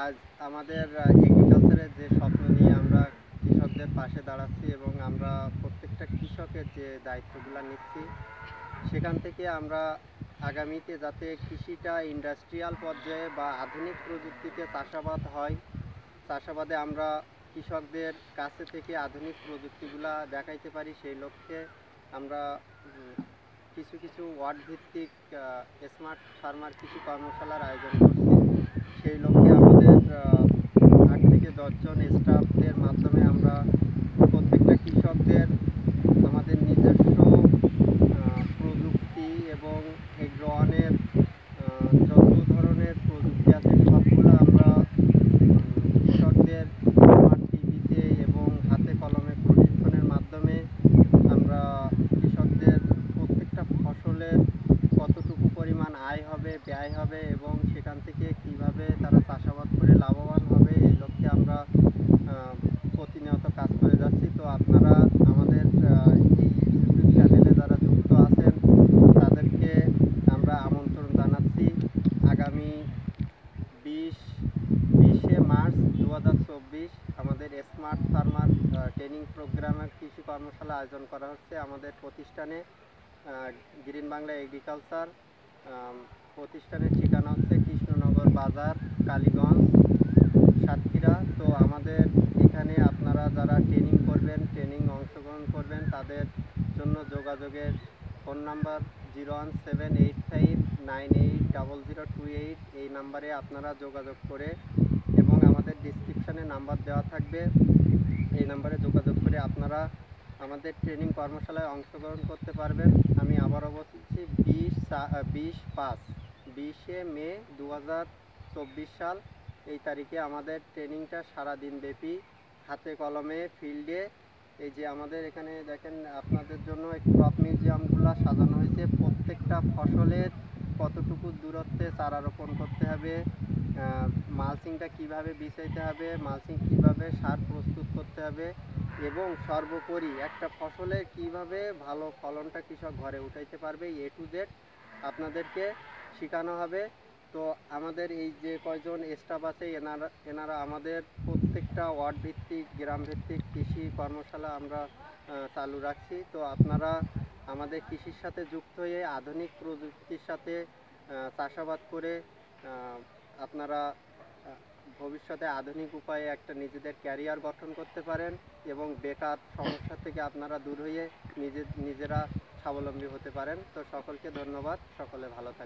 আজ আমাদের এগ্রিকালচারের যে স্বপ্ন নিয়ে আমরা কৃষকদের পাশে দাঁড়াচ্ছি এবং আমরা প্রত্যেকটা কৃষকের যে দায়িত্বগুলো নিচ্ছি, সেখান থেকে আমরা আগামীতে যাতে কৃষিটা ইন্ডাস্ট্রিয়াল পর্যায়ে বা আধুনিক প্রযুক্তিতে চাষাবাদ হয়, চাষাবাদে আমরা কৃষকদের কাছে থেকে আধুনিক প্রযুক্তিগুলা দেখাইতে পারি, সেই লক্ষ্যে আমরা কিছু কিছু ওয়ার্ড ভিত্তিক স্মার্ট ফার্মার কৃষি কর্মশালার আয়োজন করছি। সেই লক্ষ্যে আমাদের 8 থেকে 10 জন স্টাফদের মাধ্যমে আমরা প্রত্যেকটা কৃষকদের আমাদের নিজস্ব প্রযুক্তি এবং এগ্রোয়ানের যত ধরনের প্রযুক্তি আছে সবগুলো আমরা কৃষকদের স্মার্ট টিভিতে এবং হাতে কলমে প্রশিক্ষণের মাধ্যমে আমরা কৃষকদের প্রত্যেকটা ফসলের কতটুকু পরিমাণ আয় হবে, ব্যয় হবে এবং সেখান থেকে কিভাবে তারা চাষাবাদ করে লাভবান হবে, এই লক্ষ্যে আমরা প্রতিনিয়ত কাজ করে যাচ্ছি। তো আপনারা আমাদের এই ইউটিউব চ্যানেলে যারা যুক্ত আছেন তাদেরকে আমরা আমন্ত্রণ জানাচ্ছি আগামী 20শে মার্চ 2024 আমাদের স্মার্ট ফার্মার ট্রেনিং প্রোগ্রামের কৃষি কর্মশালা আয়োজন করা হচ্ছে আমাদের প্রতিষ্ঠানে, গ্রিন বাংলা এগ্রিকালচার। প্রতিষ্ঠানের ঠিকানা হচ্ছে কৃষ্ণনগর বাজার, কালীগঞ্জ, সাতক্ষীরা। তো আমাদের এখানে আপনারা যারা ট্রেনিং করবেন, ট্রেনিং অংশগ্রহণ করবেন, তাদের জন্য যোগাযোগের ফোন নাম্বার 01785980028, এই নাম্বারে আপনারা যোগাযোগ করে এবং আমাদের ডিসক্রিপশানে নাম্বার দেওয়া থাকবে, এই নাম্বারে যোগাযোগ করে আপনারা আমাদের ট্রেনিং কর্মশালায় অংশগ্রহণ করতে পারবেন। আমি আবারও বলছি 20শে মে 2024 সাল এই তারিখে আমাদের ট্রেনিংটা সারাদিন ব্যাপী হাতে কলমে ফিল্ডে। এই যে আমাদের এখানে দেখেন আপনাদের জন্য ক্রপ মিউজিয়ামগুলো সাজানো হয়েছে, প্রত্যেকটা ফসলের কতটুকু দূরত্বে চারা রোপণ করতে হবে, মালচিংটা কিভাবে বিছাইতে হবে, মালচিং কিভাবে সার প্রস্তুত করতে হবে এবং সর্বোপরি একটা ফসলে কিভাবে ভালো ফলনটা কৃষক ঘরে উঠাইতে পারবে, এ টু জেড আপনাদেরকে শেখানো হবে। তো আমাদের এই যে কয়জন স্টাফ আছে এনারা আমাদের প্রত্যেকটা ওয়ার্ড ভিত্তিক গ্রাম ভিত্তিক কৃষি কর্মশালা আমরা চালু রাখছি। তো আপনারা আমাদের কৃষির সাথে যুক্ত হয়ে আধুনিক প্রযুক্তির সাথে চাষাবাদ করে আপনারা ভবিষ্যতে আধুনিক উপায়ে একটা নিজেদের ক্যারিয়ার গঠন করতে পারেন এবং বেকার সমস্যা থেকে আপনারা দূর হয়ে নিজেরা স্বাবলম্বী হতে পারেন। তো সকলকে ধন্যবাদ, সকলে ভালো থাকবেন।